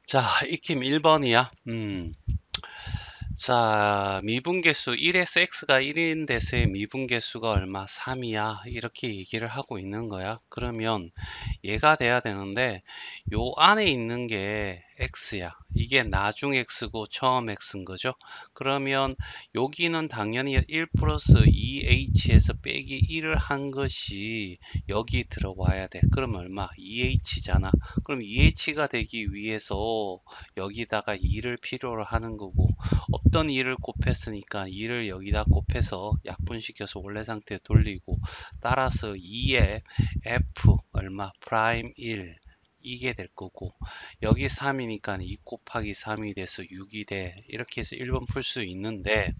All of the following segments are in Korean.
자, 익힘 1번이야. 자, 미분계수 1에서 x가 1인 데서의 미분계수가 얼마? 3이야. 이렇게 얘기를 하고 있는 거야. 그러면 얘가 돼야 되는데 요 안에 있는 게 x야. 이게 나중 x고 처음 x인 거죠. 그러면 여기는 당연히 1 플러스 2h에서 빼기 1을 한 것이 여기 들어와야 돼. 그럼 얼마? 2h잖아. 그럼 2h가 되기 위해서 여기다가 2를 필요로 하는 거고, 없던 2를 곱했으니까 2를 여기다 곱해서 약분시켜서 원래 상태에 돌리고, 따라서 2에 f 얼마? 프라임 1 이게 될 거고, 여기 3이니까 2 곱하기 3이 돼서 6이 돼. 이렇게 해서 1번 풀 수 있는데,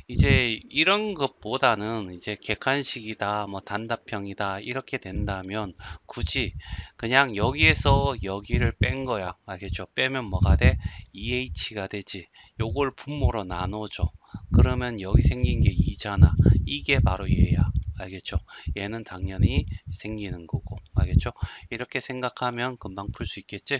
이제 이런 것보다는 이제 객관식이다, 뭐 단답형이다, 이렇게 된다면 굳이 그냥 여기에서 여기를 뺀 거야. 알겠죠? 빼면 뭐가 돼? 2h가 되지. 요걸 분모로 나눠줘. 그러면 여기 생긴 게 2잖아. 이게 바로 얘야. 알겠죠? 얘는 당연히 생기는 거고. 알겠죠? 이렇게 생각하면 금방 풀 수 있겠지?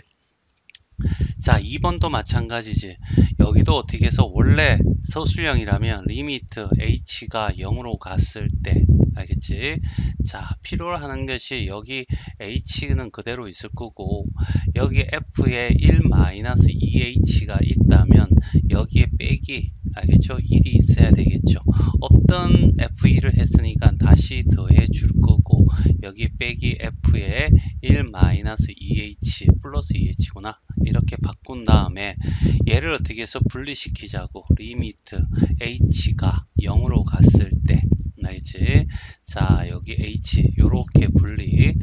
자, 2번도 마찬가지지. 여기도 어떻게 해서 원래 서술형이라면 리미트 h가 0으로 갔을 때, 알겠지? 자, 필요로 하는 것이 여기 h는 그대로 있을 거고, 여기 f에 1-2h가 있다면 여기에 빼기, 알겠죠? 1이 있어야 되겠죠. 없던 f1을 했으니까 다시 더해 줄 거고, 여기 빼기 f에 1-2h 플러스 2h구나. 이렇게 바꾼 다음에 얘를 어떻게 해서 분리시키자고. 리미트 h가 0으로 갔을 때, 알겠지? 자, 여기 h 요렇게 분리.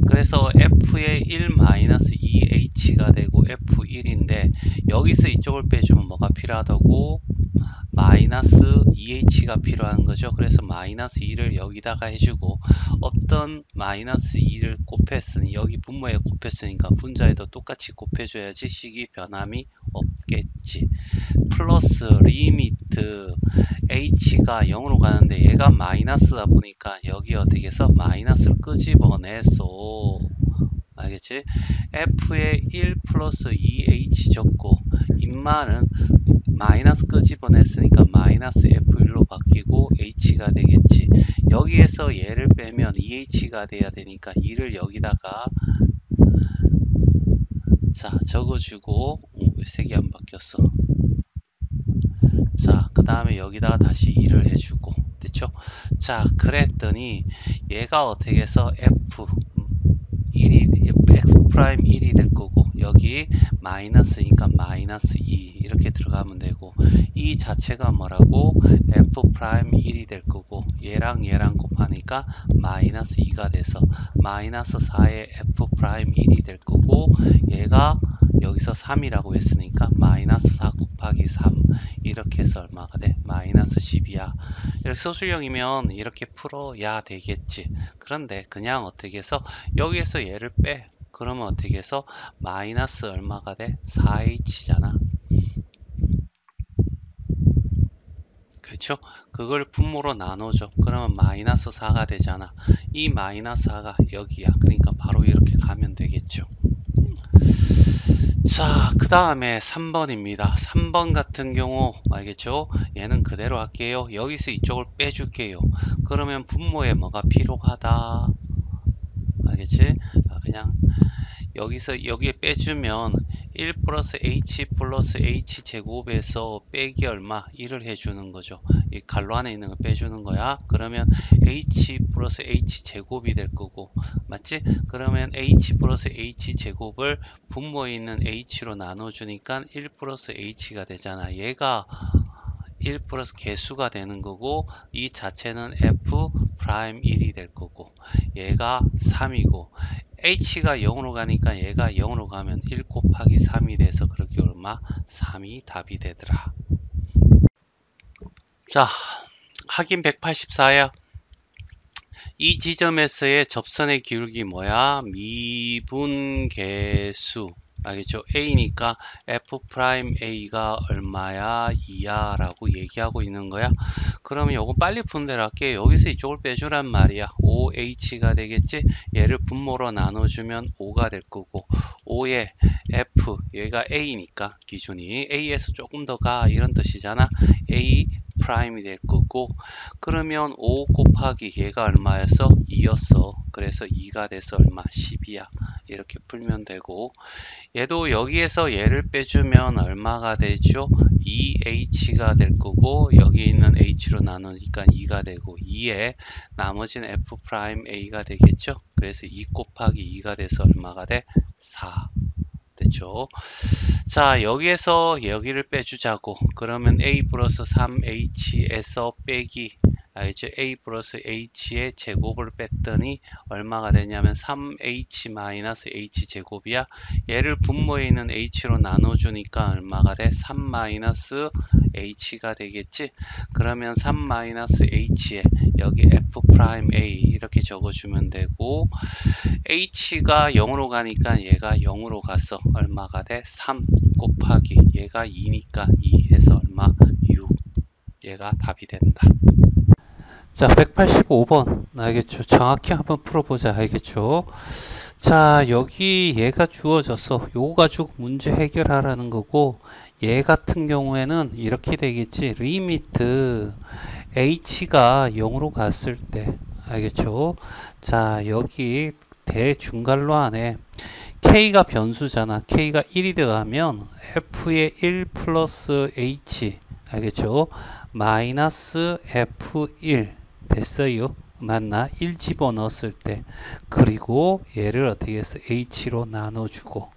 그래서 f의 1-2h가 되고 f1인데 여기서 이쪽을 빼주면 뭐가 필요하다고? 마이너스 2h가 필요한 거죠. 그래서 마이너스 2를 여기다가 해주고, 어떤 마이너스 2를 곱했으니 여기 분모에 곱했으니까 분자에도 똑같이 곱해줘야지 식이 변함이 없겠지. 플러스 리미트 h가 0으로 가는데 얘가 마이너스다 보니까 여기 어떻게 해서 마이너스를 끄집어내서, 알겠지? f에 1 플러스 2h 적고, 인마는 마이너스 끄집어냈으니까 마이너스 f1로 바뀌고 h가 되겠지. 여기에서 얘를 빼면 2h가 돼야 되니까 2를 여기다가 자 적어주고, 왜 색이 안 바뀌었어? 자, 그 다음에 여기다가 다시 2를 해주고, 됐죠? 자, 그랬더니 얘가 어떻게 해서 f 1이 x 프라임 1이 될 거고, 여기 마이너스니까 마이너스 2 이렇게 들어가면 되고, 이 자체가 뭐라고? f 프라임 1이 될 거고, 얘랑 얘랑 곱하니까 마이너스 2가 돼서 마이너스 4의 f 프라임 1이 될 거고, 얘가 여기서 3이라고 했으니까 마이너스 4 곱하기 3 이렇게 해서 얼마가 돼? 마이너스 10이야. 이렇게 소수형이면 이렇게 풀어야 되겠지. 그런데 그냥 어떻게 해서 여기에서 얘를 빼. 그러면 어떻게 해서 마이너스 얼마가 돼? 4h잖아. 그렇죠? 그걸 분모로 나눠줘. 그러면 마이너스 4가 되잖아. 이 마이너스 4가 여기야. 그러니까 바로 이렇게 가면 되겠죠. 자, 그 다음에 3번입니다. 3번 같은 경우 알겠죠? 얘는 그대로 할게요. 여기서 이쪽을 빼줄게요. 그러면 분모에 뭐가 필요하다? 알겠지? 그냥 여기서 여기에 빼주면 1 플러스 h 플러스 h 제곱에서 빼기 얼마? 1을 해주는 거죠. 이 갈로 안에 있는 거 빼주는 거야. 그러면 h 플러스 h 제곱이 될 거고, 맞지? 그러면 h 플러스 h 제곱을 분모에 있는 h로 나눠주니까 1 플러스 h가 되잖아. 얘가 1 플러스 개수가 되는 거고, 이 자체는 f 프라임 1이 될 거고, 얘가 3이고, h가 0으로 가니까 얘가 0으로 가면 1 곱하기 3이 돼서 그렇게 얼마? 3이 답이 되더라. 자, 확인 184야. 이 지점에서의 접선의 기울기 뭐야? 미분계수. 알겠죠? A니까 F 프라임 A가 얼마야? 2야 라고 얘기하고 있는 거야. 그러면 요거 빨리 푸는 대로 할게. 여기서 이쪽을 빼주란 말이야. OH가 되겠지? 얘를 분모로 나눠주면 5가 될 거고, 5의 F, 얘가 A니까 기준이 A에서 조금 더 가 이런 뜻이잖아. A 프라임이 될 거고, 그러면 5 곱하기 얘가 얼마였어? 2였어. 그래서 2가 돼서 얼마? 10이야. 이렇게 풀면 되고, 얘도 여기에서 얘를 빼주면 얼마가 되죠? 2h가 될 거고, 여기 있는 h로 나누니까 2가 되고, 2에 나머지는 f 프라임 a가 되겠죠? 그래서 2 곱하기 2가 돼서 얼마가 돼? 4 됐죠? 자, 여기에서 여기를 빼주자고. 그러면 a 플러스 3h에서 빼기, 알죠? a 플러스 h의 제곱을 뺐더니 얼마가 되냐면 3h 마이너스 h 제곱이야. 얘를 분모에 있는 h로 나눠주니까 얼마가 돼? 3 마이너스 h가 되겠지? 그러면 3 마이너스 h에 여기 f 프라임 a 이렇게 적어주면 되고, h가 0으로 가니까 얘가 0으로 가서 얼마가 돼? 3 곱하기 얘가 2니까 2 해서 얼마? 6. 얘가 답이 된다. 자, 185번 알겠죠? 정확히 한번 풀어보자. 알겠죠? 자, 여기 얘가 주어졌어. 요거 가지고 문제 해결하라는 거고, 얘 같은 경우에는 이렇게 되겠지. 리미트 h가 0으로 갔을 때, 알겠죠? 자, 여기 대중괄호 안에 k가 변수잖아. k가 1이 들어가면 f의 1 플러스 h, 알겠죠? 마이너스 f1 됐어요. 맞나? 1 집어넣었을 때. 그리고 얘를 어떻게 해서 h로 나눠주고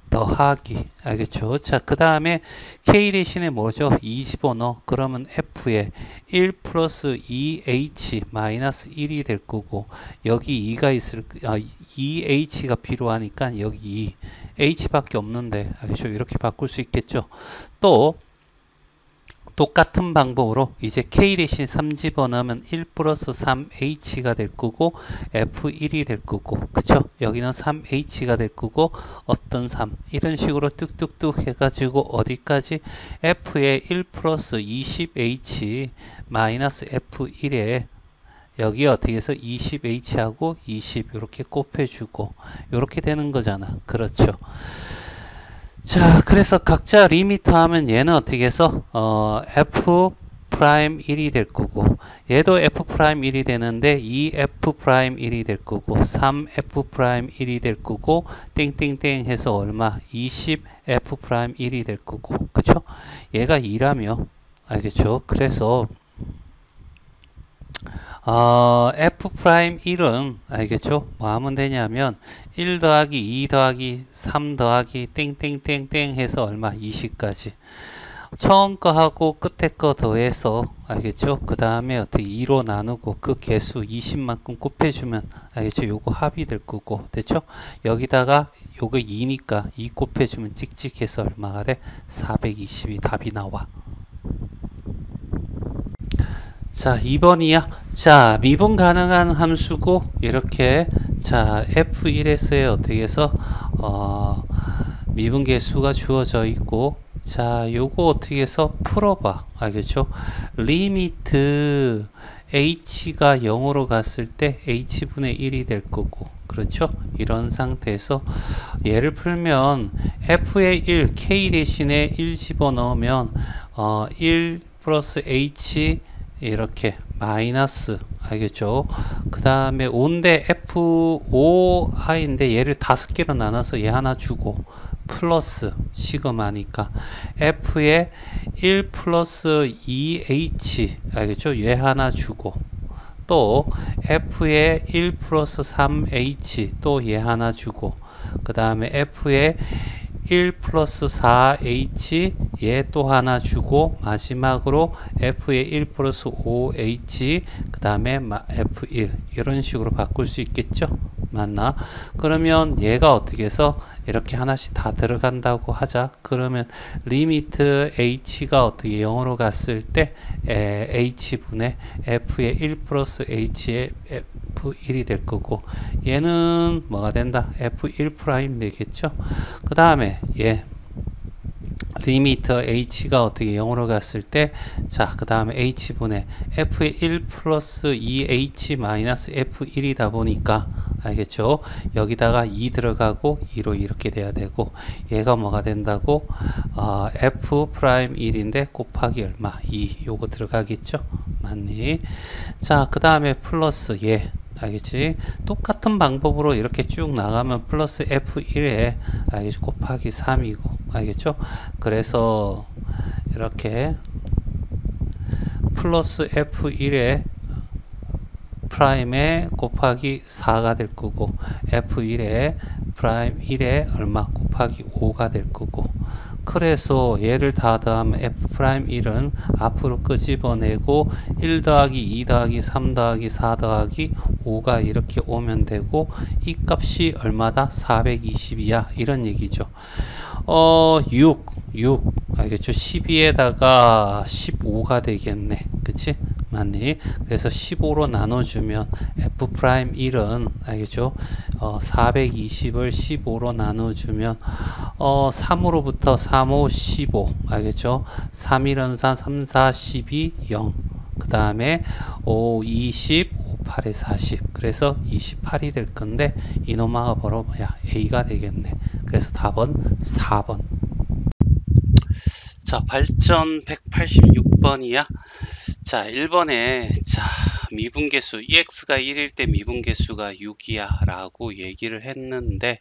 더하기, 알겠죠? 자, 그 다음에 k 대신에 뭐죠? 2 집어넣어. 그러면 f에 1 플러스 2h 마이너스 1이 될 거고, 여기 2가 있을, 2h가 필요하니까 여기 2 h밖에 없는데, 알겠죠? 이렇게 바꿀 수 있겠죠? 또 똑같은 방법으로 이제 k 대신 3 집어넣으면 1 플러스 3h가 될 거고, f1이 될 거고, 그쵸? 여기는 3h가 될 거고, 어떤 3 이런 식으로 뚝뚝뚝 해가지고 어디까지? f의 1 플러스 20h 마이너스 f1에 여기 어떻게 해서 20h하고 20 이렇게 곱해주고 이렇게 되는 거잖아. 그렇죠? 자, 그래서 각자 리미트 하면 얘는 어떻게 해서 f 프라임 1이 될 거고, 얘도 f 프라임 1이 되는데 2f 프라임 1이 될 거고, 3f 프라임 1이 될 거고, 땡땡땡 해서 얼마? 20f 프라임 1이 될 거고, 그쵸? 얘가 2라며, 알겠죠? 그래서 f 프라임 1은 알겠죠? 뭐 하면 되냐면 1 더하기 2 더하기 3 더하기 땡땡땡땡 해서 얼마? 20까지. 처음 거 하고 끝에 거 더해서, 알겠죠? 그 다음에 어떻게 2로 나누고 그 개수 20만큼 곱해주면, 알겠죠? 요거 합이 될 거고, 됐죠? 여기다가 요거 2니까 2 곱해주면 찍찍해서 얼마가 돼? 420이 답이 나와. 자, 2번이야. 자, 미분 가능한 함수고, 이렇게, 자, F1에서의 어떻게 해서, 미분 개수가 주어져 있고, 자, 요거 어떻게 해서 풀어봐. 알겠죠? 리미트 h가 0으로 갔을 때 h분의 1이 될 거고, 그렇죠? 이런 상태에서 얘를 풀면 f의 1, k 대신에 1 집어넣으면 1 플러스 h 이렇게 마이너스, 알겠죠? 그 다음에 5인데 f5i인데 얘를 5개로 나눠서 얘 하나 주고 플러스 시그마니까 f에 1 플러스 2h, 알겠죠? 얘 하나 주고, 또 f에 1 플러스 3h 또 얘 하나 주고, 그 다음에 f에 1 플러스 4h 얘 또 하나 주고, 마지막으로 f의 1 플러스 5h 그 다음에 f1 이런 식으로 바꿀 수 있겠죠? 맞나? 그러면 얘가 어떻게 해서 이렇게 하나씩 다 들어간다고 하자. 그러면 리미트 h가 어떻게 0으로 갔을 때 h분의 f의 1 플러스 h의 F1이 될 거고, 얘는 뭐가 된다? F1' 되겠죠? 그 다음에 얘 리미터 h가 어떻게 0으로 갔을 때, 자, 그 다음에 h분의 f1 플러스 2h 마이너스 f1이다 보니까, 알겠죠? 여기다가 2 들어가고 2로 이렇게 돼야 되고, 얘가 뭐가 된다고? f'1인데 곱하기 얼마? 2. 요거 들어가겠죠? 맞니? 자, 그 다음에 플러스 얘. 알겠지? 똑같은 방법으로 이렇게 쭉 나가면 플러스 f1에 알겠지? 곱하기 3이고, 알겠죠? 그래서 이렇게 플러스 f1에 프라임에 곱하기 4가 될 거고, f1에 프라임 1에 얼마 곱하기 5가 될 거고, 그래서 얘를 다 더하면 f'1은 앞으로 끄집어내고 1 더하기 2 더하기 3 더하기 4 더하기 5가 이렇게 오면 되고, 이 값이 얼마다? 420이야. 이런 얘기죠. 6 알겠죠? 12에다가 15가 되겠네. 그치? 맞니? 그래서 15로 나눠주면 f'1은 알겠죠? 420을 15로 나눠주면 3으로부터 3, 5, 15 알겠죠? 3, 1은 4, 3, 4, 12, 0. 그 다음에 5, 20, 5, 8에 40. 그래서 28이 될 건데, 이놈아가 바로 뭐야? A가 되겠네. 그래서 답은 4번. 자, 발전 186번이야. 자, 1번에 자, 미분계수 ex가 1일 때 미분계수가 6이야 라고 얘기를 했는데,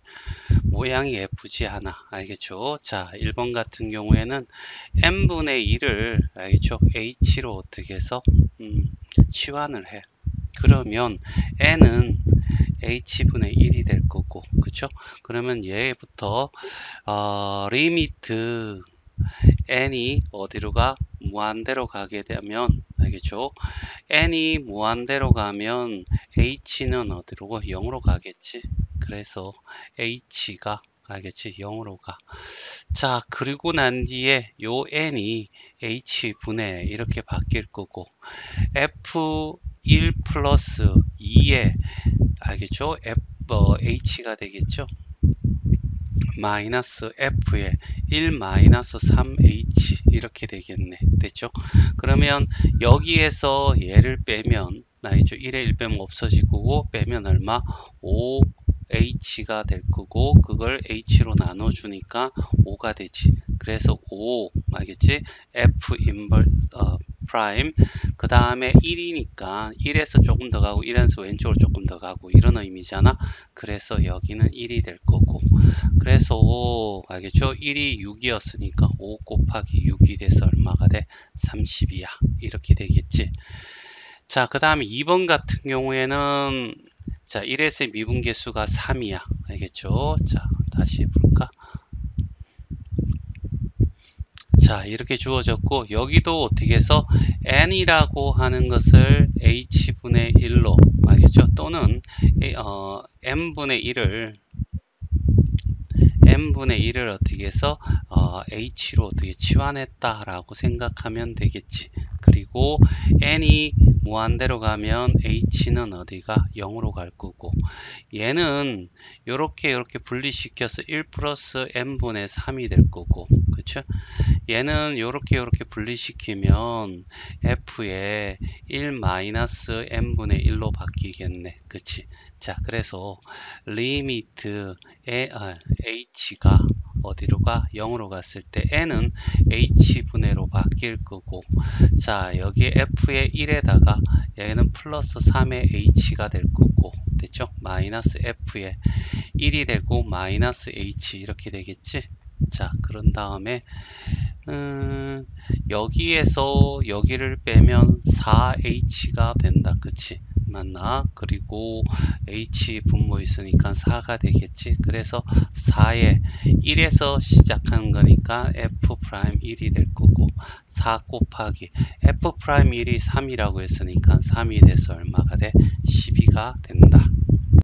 모양이 예쁘지 않아. 알겠죠? 자, 1번 같은 경우에는 n분의 1을 알겠죠? h로 어떻게 해서 치환을 해. 그러면 n은 h분의 1이 될 거고, 그쵸? 그러면 얘부터 리미트 n이 어디로 가? 무한대로 가게 되면, 알겠죠? n이 무한대로 가면 h는 어디로 가? 0으로 가겠지. 그래서 h가 알겠지? 0으로 가. 자, 그리고 난 뒤에 요 n이 h분의 이렇게 바뀔 거고, f1 플러스 2에 알겠죠? h가 되겠죠? 마이너스 f에 1 마이너스 3h 이렇게 되겠네. 됐죠? 그러면 여기에서 얘를 빼면 알겠죠? 1에 1 빼면 없어지고, 빼면 얼마? 5h가 될 거고, 그걸 h로 나눠주니까 5가 되지. 그래서 5 알겠지? f 인버스 프라임, 그 다음에 1이니까 1에서 조금 더 가고 1에서 왼쪽으로 조금 더 가고 이런 의미잖아. 그래서 여기는 1이 될 거고, 그래서 5 알겠죠? 1이 6이었으니까 5 곱하기 6이 돼서 얼마가 돼? 30이야. 이렇게 되겠지. 자, 그 다음에 2번 같은 경우에는 자, 1에서의 미분계수가 3이야. 알겠죠? 자, 다시 볼까? 자, 이렇게 주어졌고, 여기도 어떻게 해서 n이라고 하는 것을 h분의 1로, 알겠죠? 또는 n분의 1을 어떻게 해서 h로 어떻게 치환했다라고 생각하면 되겠지. 그리고 n이 무한대로 가면 h는 어디가? 0으로 갈 거고, 얘는 요렇게 분리시켜서 1 플러스 n분의 3이 될 거고, 그쵸? 얘는 요렇게 분리시키면 f에 1 마이너스 n분의 1로 바뀌겠네. 그치? 자, 그래서 리미트 h가 어디로 가? 0으로 갔을 때 n은 h분의로 바뀔 거고, 자, 여기에 f의 1에다가 얘는 플러스 3의 h가 될 거고, 됐죠? 마이너스 f의 1이 되고 마이너스 h 이렇게 되겠지? 자, 그런 다음에 여기에서 여기를 빼면 4h가 된다. 그치? 맞나? 그리고 h 분모 있으니까 4가 되겠지. 그래서 4에 1에서 시작하는 거니까 f'1이 될 거고, 4 곱하기 f'1이 3이라고 했으니까 3이 돼서 얼마가 돼? 12가 된다.